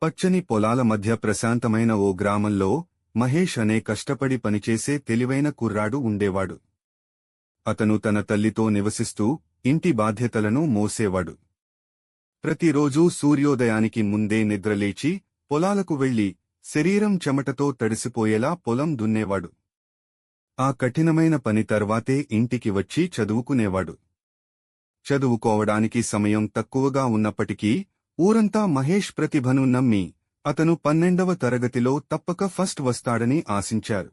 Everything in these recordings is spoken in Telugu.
పచ్చని పొలాల మధ్య ప్రశాంతమైన ఓ గ్రామంలో మహేష్ అనే కష్టపడి పనిచేసే తెలివైన కుర్రాడు ఉండేవాడు. అతను తన తల్లితో నివసిస్తూ ఇంటి బాధ్యతలను మోసేవాడు. ప్రతిరోజూ సూర్యోదయానికి ముందే నిద్రలేచి పొలాలకు వెళ్లి శరీరం చెమటతో తడిసిపోయేలా పొలం దున్నేవాడు. ఆ కఠినమైన పని తర్వాతే ఇంటికి వచ్చి చదువుకునేవాడు. చదువుకోవడానికి సమయం తక్కువగా ఉన్నప్పటికీ ఊరంతా మహేష్ ప్రతిభను నమ్మి అతను 12వ తరగతిలో తప్పక ఫస్ట్ వస్తాడని ఆశించారు.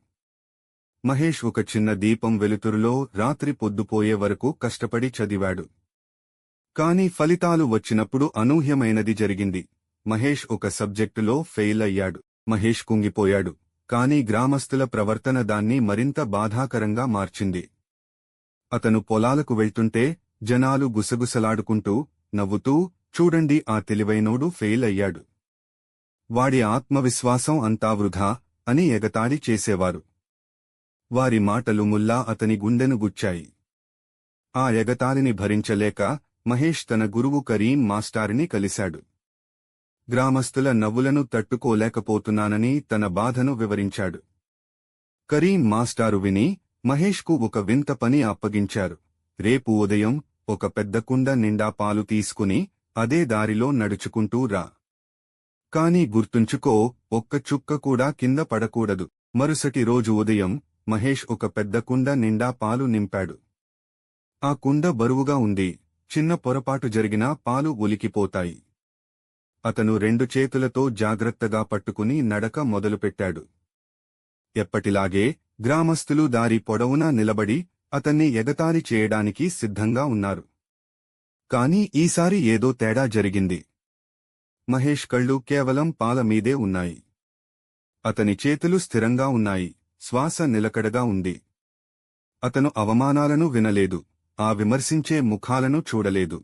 మహేష్ ఒక చిన్న దీపం వెలుతురులో రాత్రి పొద్దుపోయే వరకు కష్టపడి చదివాడు. కాని ఫలితాలు వచ్చినప్పుడు అనూహ్యమైనది జరిగింది. మహేష్ ఒక సబ్జెక్టులో ఫెయిల్ అయ్యాడు. మహేష్ కుంగిపోయాడు. కాని గ్రామస్తుల ప్రవర్తన దాన్ని మరింత బాధాకరంగా మార్చింది. అతను పొలాలకు వెళ్తుంటే జనాలు గుసగుసలాడుకుంటూ నవ్వుతూ, చూడండి, ఆ తెలివైనోడు ఫెయిల్ అయ్యాడు, వాడి ఆత్మవిశ్వాసం అంతా వృధా అని ఎగతాళి చేసేవారు. వారి మాటలు ముల్లా అతని గుండెను గుచ్చాయి. ఆ ఎగతాళిని భరించలేక మహేష్ తన గురువు కరీం మాస్టారుని కలిశాడు. గ్రామస్తుల నవ్వులను తట్టుకోలేకపోతున్నానని తన బాధను వివరించాడు. కరీం మాస్టారు విని మహేష్కు ఒక వింత పని అప్పగించారు. రేపు ఉదయం ఒక పెద్ద కుండ నిండా పాలు తీసుకుని అదే దారిలో నడుచుకుంటూ రా. కాని గుర్తుంచుకో, ఒక్క చుక్క కూడా కింద పడకూడదు. మరుసటి రోజు ఉదయం మహేష్ ఒక పెద్ద కుండ నిండా పాలు నింపాడు. ఆ కుండ బరువుగా ఉంది. చిన్న పొరపాటు జరిగినా పాలు ఒలికిపోతాయి. అతను 2 చేతులతో జాగ్రత్తగా పట్టుకుని నడక మొదలుపెట్టాడు. ఎప్పటిలాగే గ్రామస్తులు దారి పొడవునా నిలబడి అతన్ని ఎగతాళి చేయడానికి సిద్ధంగా ఉన్నారు. కాని ఈసారి ఏదో తేడా జరిగింది. మహేష్ కళ్ళు కేవలం పాల మీదే ఉన్నాయి. అతని చేతులు స్థిరంగా ఉన్నాయి. శ్వాస నిలకడగా ఉంది. అతను అవమానాలను వినలేదు. ఆ విమర్శించే ముఖాలను చూడలేదు.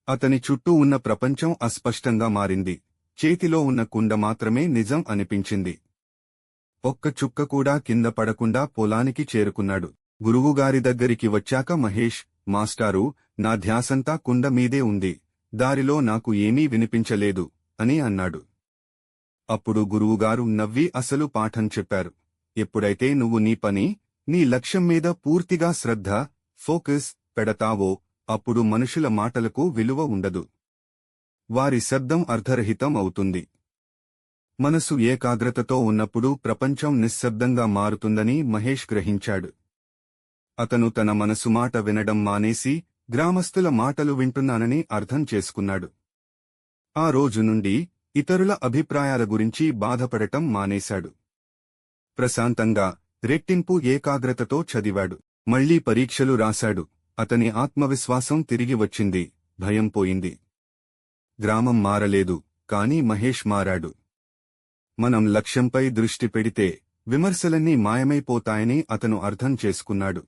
అతని చుట్టూ ఉన్న ప్రపంచం అస్పష్టంగా మారింది. చేతిలో ఉన్న కుండ మాత్రమే నిజం అనిపించింది. ఒక్క చుక్క కూడా కింద పడకుండా పొలానికి చేరుకున్నాడు. గురువుగారి దగ్గరికి వచ్చాక మహేష్, మాస్టారు, నా ధ్యాసంతా కుండ మీదే ఉంది. దారిలో నాకు ఏమీ వినిపించలేదు అని అన్నాడు. అప్పుడు గురువుగారు నవ్వి అసలు పాఠం చెప్పారు. ఎప్పుడైతే నువ్వు నీ పని, నీ లక్ష్యం మీద పూర్తిగా శ్రద్ధ, ఫోకస్ పెడతావో అప్పుడు మనుషుల మాటలకు విలువ ఉండదు. వారి శబ్దం అర్థరహితం అవుతుంది. మనసు ఏకాగ్రతతో ఉన్నప్పుడు ప్రపంచం నిశ్శబ్దంగా మారుతుందని మహేష్ గ్రహించాడు. అతను తన మనసు మాట వినడం మానేసి గ్రామస్తుల మాటలు వింటున్నానని అర్థం చేసుకున్నాడు. ఆ రోజు నుండి ఇతరుల అభిప్రాయాల గురించి బాధపడటం మానేశాడు. ప్రశాంతంగా, రెట్టింపు ఏకాగ్రతతో చదివాడు. మళ్లీ పరీక్షలు రాశాడు. అతని ఆత్మవిశ్వాసం తిరిగి వచ్చింది. భయం పోయింది. గ్రామం మారలేదు, కాని మహేష్ మారాడు. మనం లక్ష్యంపై దృష్టి పెడితే విమర్శలన్నీ మాయమైపోతాయని అతను అర్థం చేసుకున్నాడు.